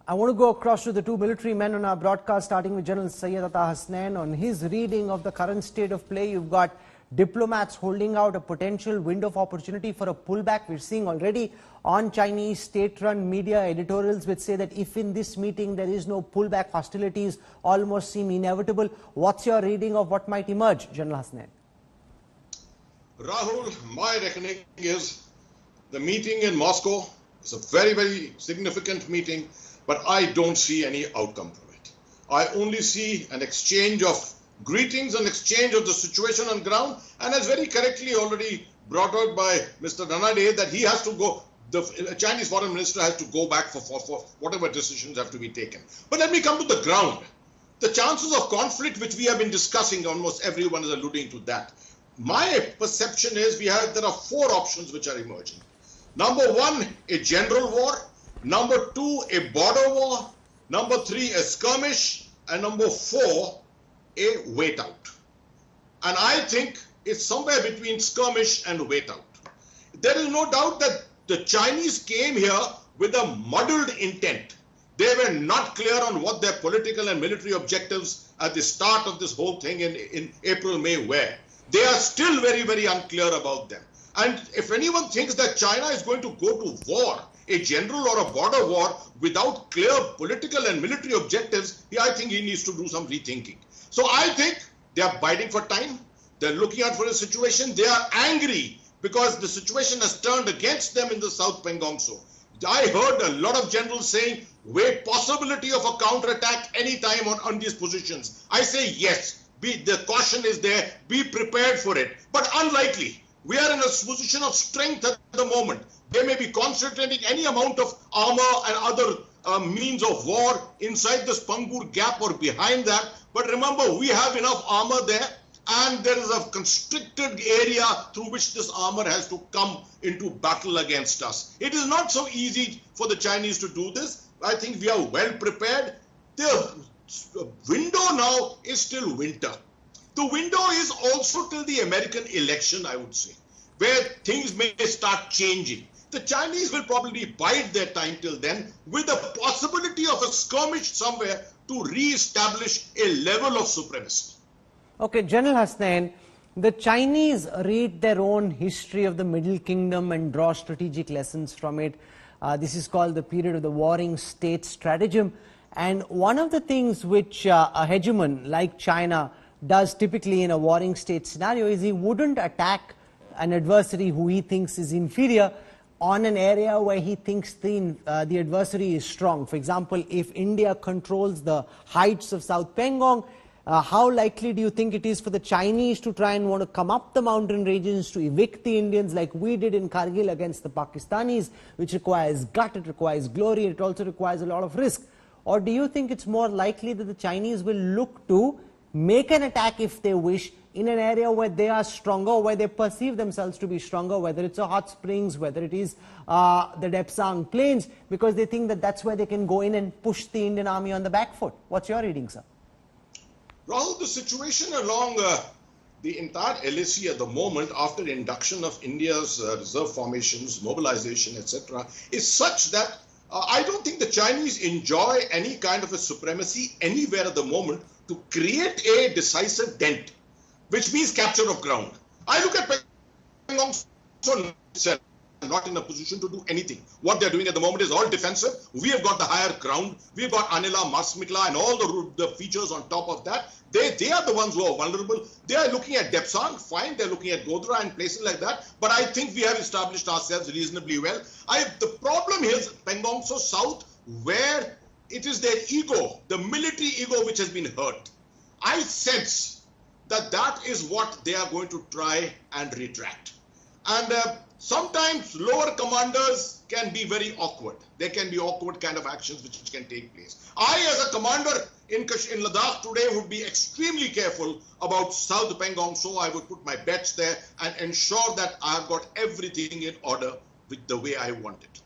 I want to go across to the two military men on our broadcast, starting with General Hasnain on his reading of the current state of play. You've got diplomats holding out a potential window of opportunity for a pullback. We're seeing already on Chinese state-run media editorials which say that if in this meeting there is no pullback, hostilities almost seem inevitable. What's your reading of what might emerge, General Hasnain? Rahul, my reckoning is the meeting in Moscow is a very, very significant meeting, but I don't see any outcome from it. I only see an exchange of greetings and exchange of the situation on ground, and as very correctly already brought out by Mr. Ranade, that he has to go, the Chinese foreign minister has to go back for whatever decisions have to be taken. But let me come to the ground. The chances of conflict which we have been discussing, almost everyone is alluding to that. My perception is there are four options which are emerging. Number one, a general war. Number two, a border war. Number three, a skirmish. And number four, a wait out. And I think it's somewhere between skirmish and wait out. There is no doubt that the Chinese came here with a muddled intent. They were not clear on what their political and military objectives at the start of this whole thing in April, May were. They are still very, very unclear about them. And if anyone thinks that China is going to go to war, a general or a border war, without clear political and military objectives, I think he needs to do some rethinking. So I think they are biding for time. They're looking out for a situation. They are angry because the situation has turned against them in the South Pangong Tso. I heard a lot of generals saying, wait, possibility of a counterattack anytime on these positions. I say yes. The caution is there. Be prepared for it. But unlikely. We are in a position of strength at the moment. They may be concentrating any amount of armor and other means of war inside this Pangur gap or behind that. But remember, we have enough armor there, and there is a constricted area through which this armor has to come into battle against us. It is not so easy for the Chinese to do this. I think we are well prepared. The window now is still winter. The window is also till the American election, I would say, where things may start changing. The Chinese will probably bide their time till then with the possibility of a skirmish somewhere to re-establish a level of supremacy. Okay, General Hasnain, the Chinese read their own history of the Middle Kingdom and draw strategic lessons from it. This is called the period of the warring state stratagem. And one of the things which a hegemon like China does typically in a warring state scenario is he wouldn't attack an adversary who he thinks is inferior on an area where he thinks the adversary is strong. For example, if India controls the heights of South Pangong, how likely do you think it is for the Chinese to try and want to come up the mountain ranges to evict the Indians like we did in Kargil against the Pakistanis, which requires gut, it requires glory, it also requires a lot of risk? Or do you think it's more likely that the Chinese will look to make an attack if they wish in an area where they are stronger, where they perceive themselves to be stronger, whether it's a hot springs, whether it is the Depsang Plains, because they think that that's where they can go in and push the Indian army on the back foot? What's your reading, sir? Rahul, the situation along the entire LAC at the moment after induction of India's reserve formations, mobilization, etc., is such that I don't think the Chinese enjoy any kind of a supremacy anywhere at the moment to create a decisive dent, which means capture of ground. I look at Pangong Tso not in a position to do anything. What they're doing at the moment is all defensive. We have got the higher ground. We've got Anila, Masmikla and all the features on top of that. They are the ones who are vulnerable. They are looking at Depsang, fine. They're looking at Godhra and places like that. But I think we have established ourselves reasonably well. The problem is Pangong Tso South, where it is their ego, the military ego, which has been hurt. I sense that that is what they are going to try and retract. And sometimes lower commanders can be very awkward. There can be awkward kind of actions which can take place. I, as a commander in Ladakh today, would be extremely careful about South Pangong Tso. I would put my bets there and ensure that I have got everything in order with the way I want it.